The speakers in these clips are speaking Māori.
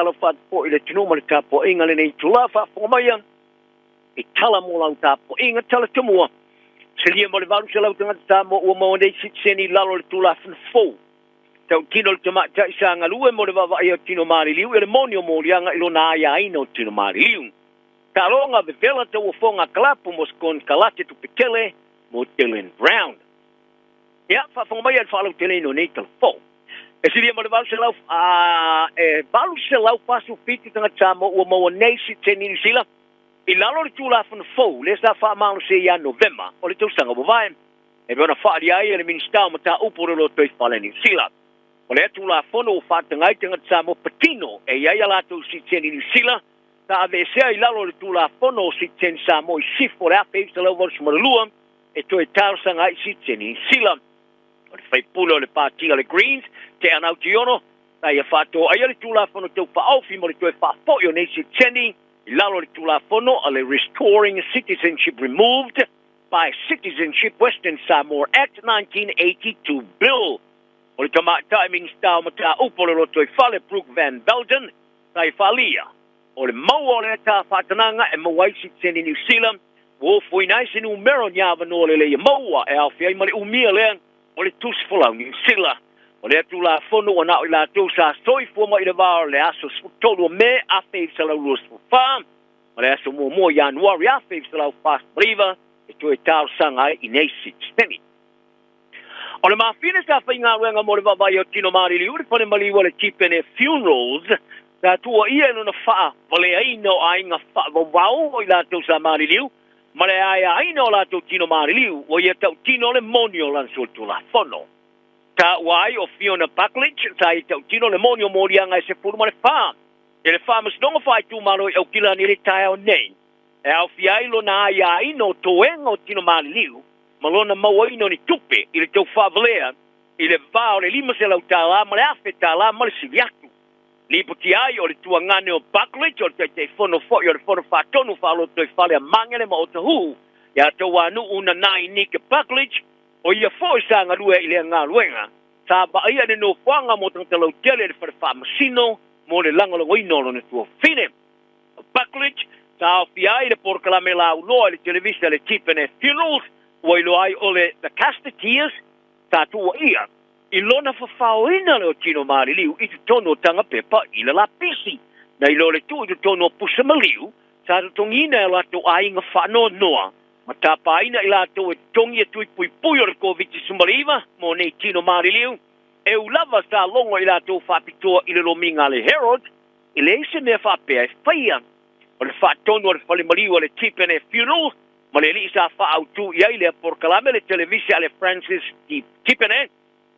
tala fa po ile tino mo ta po inga le nei tula fa fo mai e tala mo lang ta po inga tala tumua se lia mo le valu se lau tanga ta mo o mo nei sit seni lalo le tula fa fo tau tino le tama ta isanga lue mo le va ia tino mari liu e le monio mo lianga ilo na ia ino tino mari liu ta longa ve vela te o fonga klapu mo skon kalate tu pikele mo Dylan Brown ya fa fo mai al fa lo tele no nei tala fo e se lia mo le valu se lau valu se lau pasu piti tanga ta mo o mo nei sit seni sila I lalo le tula fa fo le sa fa malo se ia November o le tu sanga bo vai e bona fa dia ia le minister mo ta uporo lo toi fale ni sila o le tula fa no fa tanga tanga sa mo patino e ia la tu si teni ni sila ta ave se I lalo le tula fa no si ten sa mo si for a pe se lo vor mo lua e toi tar sanga si teni sila o le fai pulo le party le Greens te ana utiono ta ia fa to ai le tula fa no te fa au fi mo le toi fa fo yo nei si teni Lalo le tulafono ale Restoring Citizenship Removed by Citizenship Western Samoa Act 1982 Bill. O le tamata e minista o mata upolo lo toi fale Brooke Van Belden tai falia. O le mau o le ta whatananga e mawaisi teni New Zealand wo fui naisi ni umero nyava no le le maua e au fiai male umia lean o le tusfolau New Zealand. O le tulafono o na o la tosa soi foma I le vao le aso tolu me a fei sa lau luas fa. O le aso mo Januari a fei sa lau fast briva e to e tau sanga I nei sitsteni. O le mafine sa fai ngā wenga mo le vavai o tino mari li uri pane mali o le tipene funerals ta tua ia no na faa vale aino a inga faa vau o I la tosa mari liu ma le aia aino la to tino mari liu o ia tau tino le monio lan sul tulafono. Ta wai o Fiona Buckledge ta I tau tino le monio morianga e se furu ma le wha. E le wha masnonga whai tu malo e au kila ni le tae o nei. E au fiai lo na ia ino toenga o tino mali liu, malona maua ino ni tupe I le tau whavalea, I le vao le lima se lau tala, ma le afe tala, ma le siviatu. Lipo ti ai o le tua ngane o Buckledge, o le te fono fo, o le fono whatonu whalo toi whale a mangele ma o tahu. Ia tau anu una nai Nika Buckledge, o ia foi sanga lue I le ngā luenga, sa ba ia ne no whanga mo tanga lau tele le whare whamasino, mo le langa lo ino ne tua fine. Buckledge, sa o fiai le porkalame la uloa le televisa le tipene funerals, o ilo ai o le the Castateers, sa tua ia, I lona whawhauina le o tino mari liu, I tu tono tanga pepa I le la pisi. Na ilo le tu I tu tono pusa maliu, sa tu tongina e la tu ainga whanoa noa, ma tapaina I la to e tongi e tui pui pui o le koviti sumaliva, mo nei tino mari liu, e ulava sa longo I la to whapitoa I le lominga le Herald, I le ise mea whapea e whaia. O le whatono o le whalimaliu o le tipene funeral, ma le li sa whaautu I ai le porkalame le televisia le Francis tipene,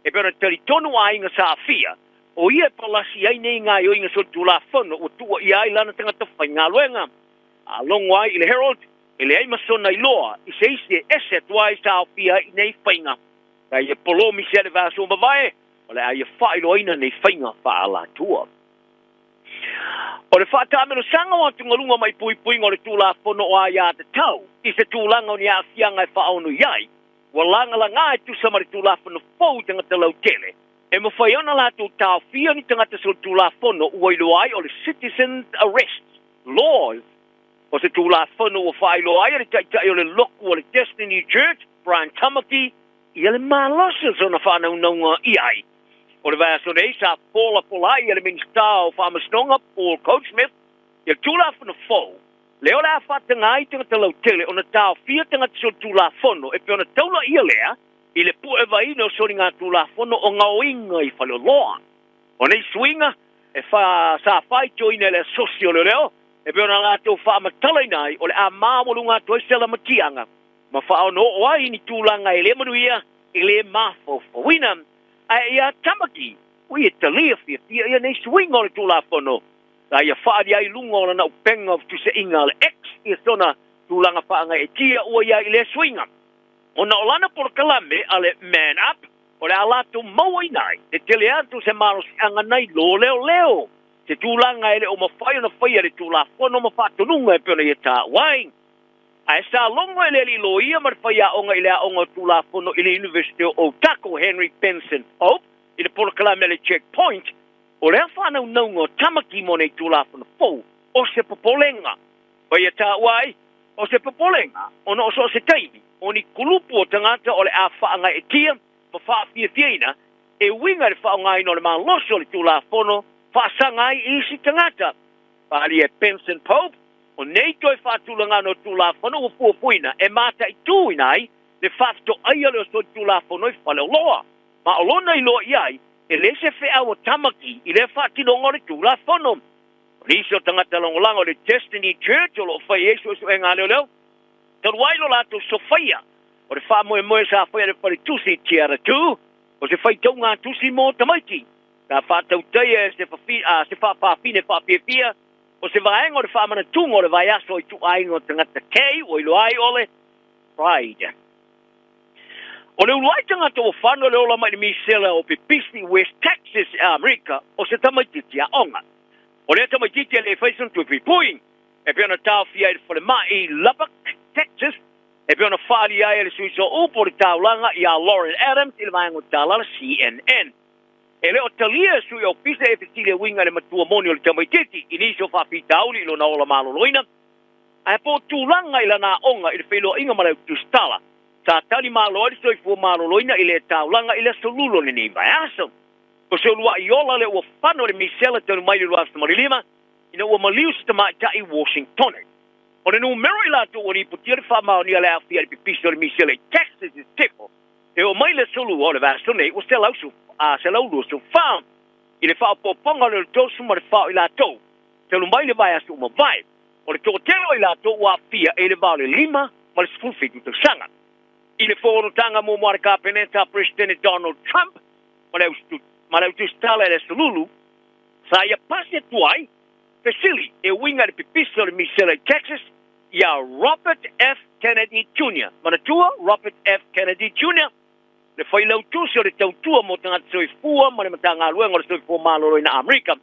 e pera telitono a inga sa fia, o ia palasi ai nei ngā o inga so tula whono, o tua I ai lana tangata whai ngā luenga. A longo ai I le Herald, I le ai masona I loa, I se isi eset wai sa fia I nei whainga. Ka ia polomi se le vaso mawai, o le ai whailo ina nei whainga whaala tua. O le whaatamelo sanga o tungalunga mai pui pui ngore tula whono o ai a te tau, I se tūlanga o ni a fianga e whaonu iai, wa langa la ngā e tu samari tula whono fau tangata lau tele. E mo whai ona la tu tau fia ni tangata sul tula whono uailo ai o le citizens arrest laws. O se tula whono o whailo ai le taitai o le loku o le Destiny Church, Brian Tamaki, I le malosas o na whanau naunga I ai. O le vaso nei sa pola polai le minstao whamasnonga Paul Coachsmith, I le tula whono fau. Leo la whatanga I tangata lau tele o na tau fia tangata sul tula whono e pe ona taula ia lea, I le pu e vaino sori ngā tula whono o ngā oinga I whalo loa. O nei swinga, e sa whai joina le sosio le leo, e pe ona ngā tau whaamatala nai o le a māmolu ngā tau sela matianga. Ma whaono o ai ni tūlanga I le manuia, I le mafo whawina. A ia tamaki, ui e talia fia ia nei swinga o le tula whono. Ka ia whaari ai lunga o na upenga of tuse inga le ex I sona tūlanga whaanga e tia ua ia I le swinga. O na olana por kalame ale man up, o le alato maua nai, te tele atu se maros anga nai lo leo leo. Te tūlanga ele o mawhai o na whaia le tūla whono mawhatonunga e pēna I tā wai. A e sa longo ele li lo ia mar whaia onga I le a onga tūla whono I le University o Otago Henry Benson Hope, I le por kalame le checkpoint, O lea whanau naungo tamaki mo nei tūlawhana fou, o se popolenga. O ia tā wai, o se popolenga, ono o so se taimi, o ni kulupu o tangata o le a whaanga e tia, ma wha fiaina, e winga le whaongai no le maa loso le tūlawhano, whaasangai isi tangata. Pari e Benson Pope, o nei toi whaatulanga no tūlawhano o fuafuina, e mata i tūinai, le whaato aia leo so tūlawhano i whaleo loa. Ma o lona i loa iai, e le se whea o tamaki, i le whaatilongo le tūlawhano. Riso tangata longolango le Destiny Church, o lo whai esu e ngā leo leo. Taru wailo lato Sofia, o le wha moe sa whai le whare tusi tiara tū, o se whai tau ngā tusi mō tamaiti. Ka whātau teia se whapawhine whapia, o se vaenga o le whamana tūngo o le vai aso i tu aingo tangata kei, o ilo ai ole, Pride. O le uruai tangata o whano le ola mai ni misela o Pipisi, West Texas, Amerika, o se tamaiti a onga. O le tamaiti le whaisun tu pipui, e peona tau fia i le mai Lubbock, Texas, e peona whaari ai le suiso upo le taulanga i a Lauren Adams i le vaenga o tālala CNN. E leo talia sui o pisa e fesile winga le matua moni o le tamaititi, iniso whapitauli ilo na ola maloloina. A po tūlanga ila na onga i le whelo inga marau tustala. Sa tali maloi soi fua maloloina i le taulanga i le solulo ni mai aso. O se lua i ola le ua whano le misela tanu mai le lua marilima, ina ua maliu sa tamai ta i Washington. O le numero i lato o ni putia le whamao ni ale awhia le pipiso le misela i Texas is tipo. E o mai le solu o le vasone, o se lausu se laulo so farm i le whao poponga le tosu ma le whao i lato. Te lumai le vai asu ma vai. O le tōtelo i lato ua fia e le vao le lima ma le sfulfitu te sanga. I le whorotanga mo moare ka peneta President Donald Trump ma le utustala e le solulu sa ia pase tuai pesili e winga le pipiso le misela i Texas ia Robert F. Kennedy Jr. Manatua Robert F. Kennedy Jr. Le fai lau tusi o le tautua mo tangata soi fua, ma le matanga luenga o le soi fua maloro ina Amerika.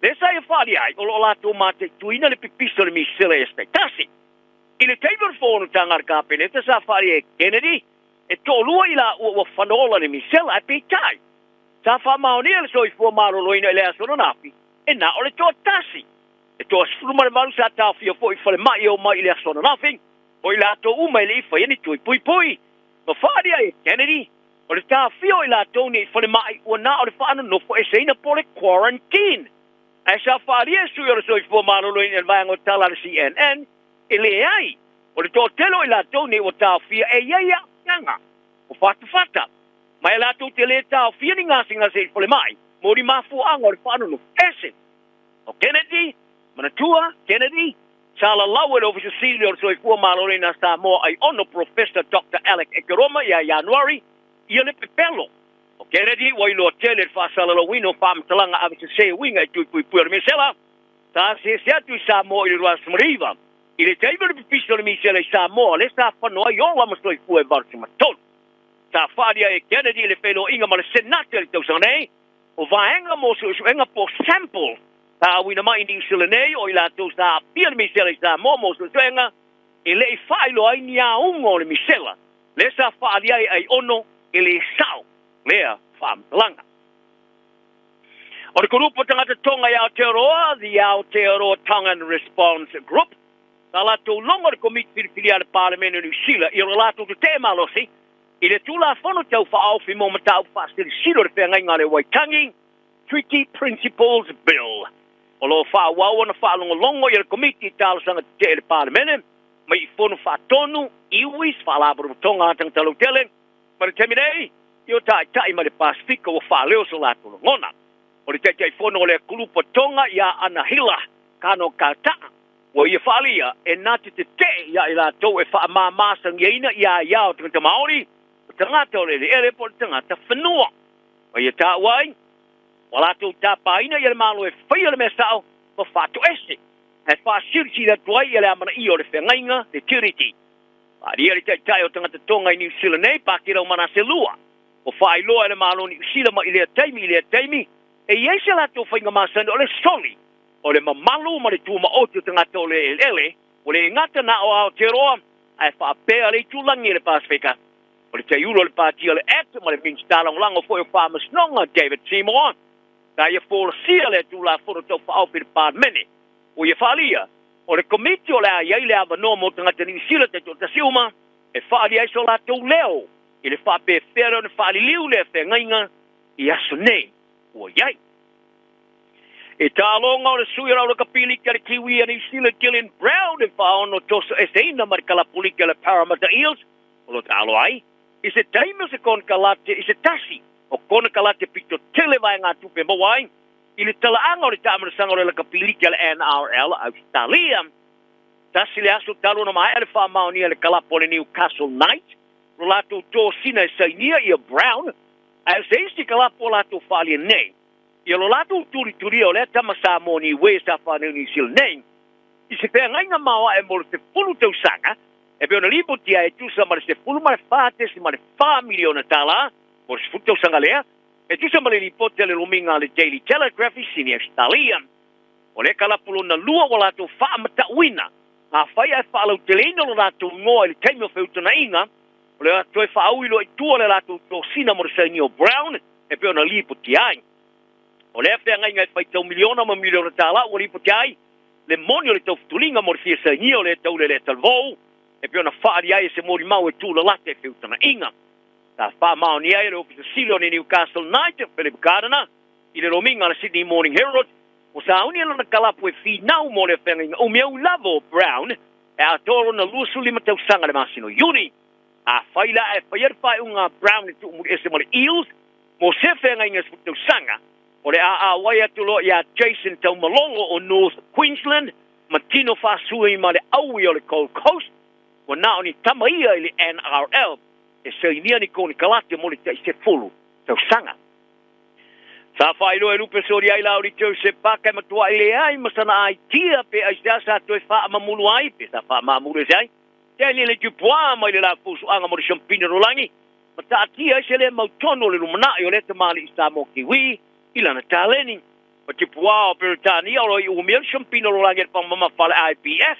Le sa ia whaari ai, o lo lato mate tuina le pipiso le misela e spektasi. I le teimur fono tanga ka peneta sa whaari e Kennedy, e tōlua i la ua whanola le misela e peitai. Sa wha maonia le soi fua maloro ina i le asono napi, e na o le tō tasi. E tō asfuruma le maru sa tawhia fo i whale mai o mai i le asono napi, o i lato uma i le ifa i ni tui pui pui. Ma whaari ai e Kennedy, o le tāwhio i la tōni i whane mai ua nā o le whaana nofo e seina po le quarantine. E sa whaaria sui o le soi fua manolo i le vaenga o tala le CNN, e le ai, o le tōtelo i la tōni o tāwhia e iaia yanga, o whata. Mai la tō te le tāwhia ni ngasi i whale mai, mori mafu anga o le whaana nofo ese. O Kennedy, Manatua, Kennedy, Sala lawe le ofisa sili o le soi fua manolo i na Samoa ai ono Professor Dr. Alec Ekeroma i a Januari, ia le pepelo. O Kennedy, wailo tele whaasala lo wino whaamatalanga avisa se winga i tui pui pui misela. Tā se atu i Samoa i le ruas mariva. I le teiva le pipiso le misela i Samoa, le sa whanoa i ola masoi fua e varsi matonu. Tā whaaria e Kennedy le whelo inga ma le senate le tausane, o vaenga mo su enga po sample. Tā wina mai ni usilanei o i la tau sa pia le misela i Samoa mo su enga, e le i whailo ai ni a ungo le misela. Le sa whaaria ai ono, ele sao lea whaamtalanga. O le kurupa tangata tonga i Aotearoa, the Aotearoa Tongan Response Group, ta lato longa le komiti whiriwhiria le Parliament New Zealand, i o lato te te malosi, i le tula whono tau whaauwhi mo matau whaastiri siro le whenga le Waitangi Treaty Principles Bill. O lo whaawau na whaalongo longo i le komiti talasanga te le Parliament, mai i whono whaatonu, iwis, whaalaburu tonga tangata tele, ma le teminei, io tai ma le Pasifika o whaleo so lato no ngona. O le teitai whono o le kulupa tonga ia anahila kano kautaa. O ia whalia e nati te ia i lato e wha māmasang ieina ia iao tangata Māori, o tangata o le ere po le tangata whanua. O ia tā wai, o lato tā paina ia le malo e whaia le mesao, o whato ese. E wha sirisi la tuai ia le amana i o le whengainga, le tiriti. Aria le tai o tangata tonga i New Zealand nei, pakira o mana se lua. O whai loa le malo ni usila ma i lea taimi, e iese la tō whainga masana o le soli, o le mamalu ma le tūma oti o tangata o le ele, o le ngata na o Aotearoa, ai whaapea le tūlangi le Pasifika. O le teiuro le pātia le act, ma le minstala o lango fo o whamasnonga David Seymour. ta ia folasia le tula foro tau whaau pere pārmene. O ia whaalia, o le komiti o le a iai le avanoa mo tangata New Zealand te tō tasiuma, e whaali aiso la tau leo, i le whaape whera o le whaali liu le whengainga, i aso nei, o iai. E tālonga o le suira o le kapili ka le kiwi a New Zealand Gillian Brown e whaono toso e seina marikala pulika le Parramatta Eels, o lo tālo ai, i se taima se kon kalate, i se tasi, o kona kalate pito tele vai ngā tupe mawai, i le talaanga o le tāmarasanga o le kapili ka le NRL, Australia, tasi le aso talo na mai le whaamao nia le kalapo le Newcastle Knights, ro lato tō sina e sainia i a Brown, a se isti kalapo lato whaali nei, ia lo lato turi o le tama Samoa we sa whanau New Zealand nei, i se pēr ngainga maua e mo le te fulu tau sanga, e pēr na lipo tia e tusa ma le se fulu ma le whātes ma le 4 miliona tala, mo le se fulu tau sanga lea, e tusa ma le lipo te le luminga le Daily Telegraph i sini Australia. O le kalapulo na lua o lato whaamata uina, a whai ai whaalau te leina lo lato ngoa i le taimio whiutana inga, o le ato e whaauilo i tua le lato tō sina mo le Sainio Brown, e pēr na lipo tia ai. O le whea ngai ngai whai tau miliona ma miliona tala, o lipo tia le moni o le tau futulinga mo le fia Sainio le tau le talvou, e pēr na whaari ai se mori mau e tūla late e whiutana inga. Ta wha mao ni ai le ofisa silo ni Newcastle Knights, Philip Gardner, i le rominga le Sydney Morning Herald, o sa auni ala na kalapu e whinau mo le whenga o miau lavo Brown, e a toro na lusu lima tau sanga le masino Yuri, a whaila e whaiar whai unga Brown e tu umuri ese mo le Eels, mo se whenga inga su tau sanga, o le a wai atulo i a Jason tau malolo o North Queensland, ma tino whasua i ma le aui o le Gold Coast, o na oni tamaia i le NRL, e sainia ni koni kalate mo le te se fulu tau sanga. Sa whailo e lupe sori ai lauri tau se paka e matua i le ai, masana ai tia pe ai sea sa toi wha mamulu ai, pe sa wha mamulu se ai. Tēni le tupua mai le la fusu anga mo le champine rolangi, ma ta tia se le mautono le lumana i o le te mali i sa mo kiwi, i lana tāleni. Ma tupua o peritani o i umia le champine rolangi e pang mama whale IPF,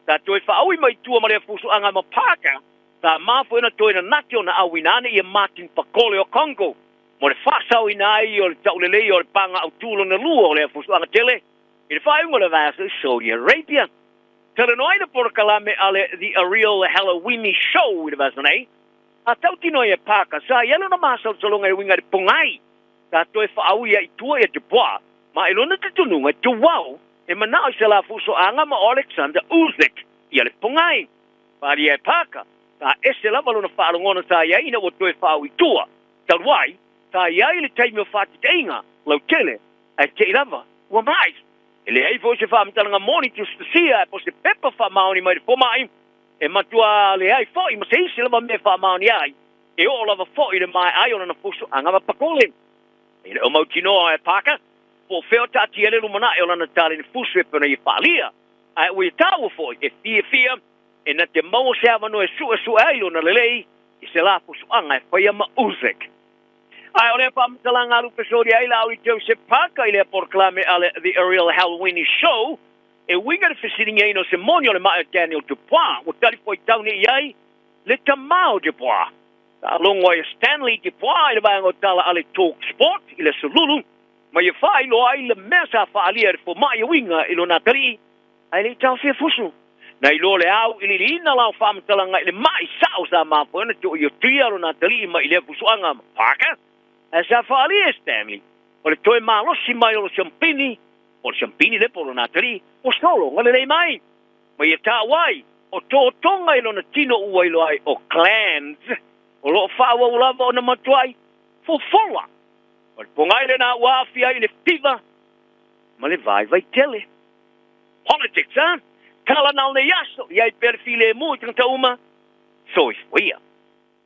sa toi wha aui mai tua ma le fusu anga ma paka, sa mafu ena toi na nati o na awinane i a Martin Pakole o Congo, mo le whasau ina ai o le taulelei o le panga au tūlo na lua o le fusu anga tele, i le whaunga le vasa Saudi Arabia. Tele noi na porkalame ale the A Real Halloween Show i le vasa nei, a tauti noi e paka, sa ielo na masau salonga e winga de pungai, sa toi whaau ia i tua e te poa, ma ilona te tununga e tu wau, e manao i se la fuso anga ma Alexander Usyk, i le pungai, pari e paka, sa ese lava lona whaalongona sa iaina o toi whaau i tua, talwai, sa iai le taimi o whati te inga, lau tele, e te lava, ua mais, e le hei fo se whaamitalanga moni tu stasia, e po se pepa whaamaoni mai de pomai, e matua le hei fo, i ma se isi lava me whaamaoni ai, e o lava fo i le mai ai ona na fuso anga ma pakole. E le o mautinoa e paka, po feo tati ele lumana e o lana tali ni fuso e pena i whaalia, ai ui taua fo e fia, e na te mau se avano e su ailo na lelei, i se la fuso anga e whaia ma Usyk. Ai o le pamtalanga lupe sori ai la tau se paka i le porklame ale the A Real Halloween Show, e winga de fisiting e no se monio le maa Daniel Dubois, o tali foi taune iai, le tamao Dubois. Ta longo e Stanley Dubois, i le bayango tala ale Talk Sport, i le sululu, ma i fai lo ai le mesa fa alia fo mai winga i lo natari, ai le tau fia fusu. Na i lo le au, i li ina lau pamtalanga i le mai sao sa mapo, ena tu i o tria lo natari, ma i le fusuanga paka, e sa whaali e Stanley, o le toi malosi mai o le champini le polo natari, o solo, ngale lei mai. Ma i ta wai, o tō tonga ilo na tino ua ilo ai o clans, o lo whaua ulava o na matuai, fofola. O le pongai le na wafia i le fiva, ma le vai tele. Politics, ha? Kala nal ne yaso, iai perfile mu i tangta uma, so i fuia.